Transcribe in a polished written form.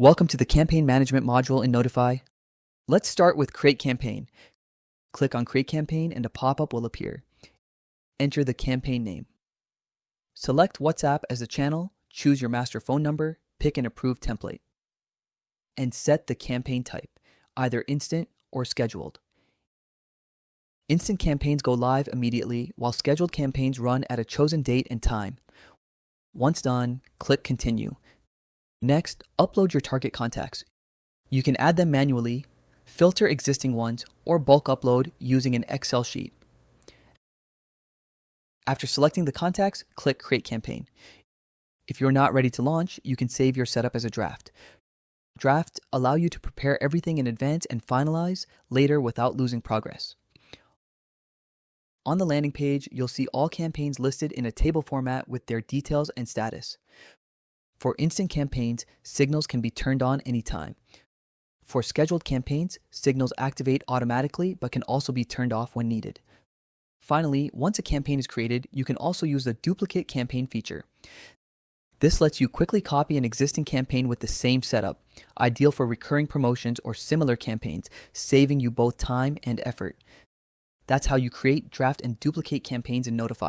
Welcome to the Campaign Management module in Notifyy. Let's start with Create Campaign. Click on Create Campaign and a pop-up will appear. Enter the campaign name. Select WhatsApp as the channel, choose your master phone number, pick an approved template, and set the campaign type, either instant or scheduled. Instant campaigns go live immediately, while scheduled campaigns run at a chosen date and time. Once done, click Continue. Next, upload your target contacts. You can add them manually, filter existing ones, or bulk upload using an Excel sheet. After selecting the contacts, click Create Campaign. If you're not ready to launch, you can save your setup as a draft. Drafts allow you to prepare everything in advance and finalize later without losing progress. On the landing page, you'll see all campaigns listed in a table format with their details and status. For instant campaigns, signals can be turned on anytime. For scheduled campaigns, signals activate automatically but can also be turned off when needed. Finally, once a campaign is created, you can also use the duplicate campaign feature. This lets you quickly copy an existing campaign with the same setup, ideal for recurring promotions or similar campaigns, saving you both time and effort. That's how you create, draft, and duplicate campaigns in Notifyy.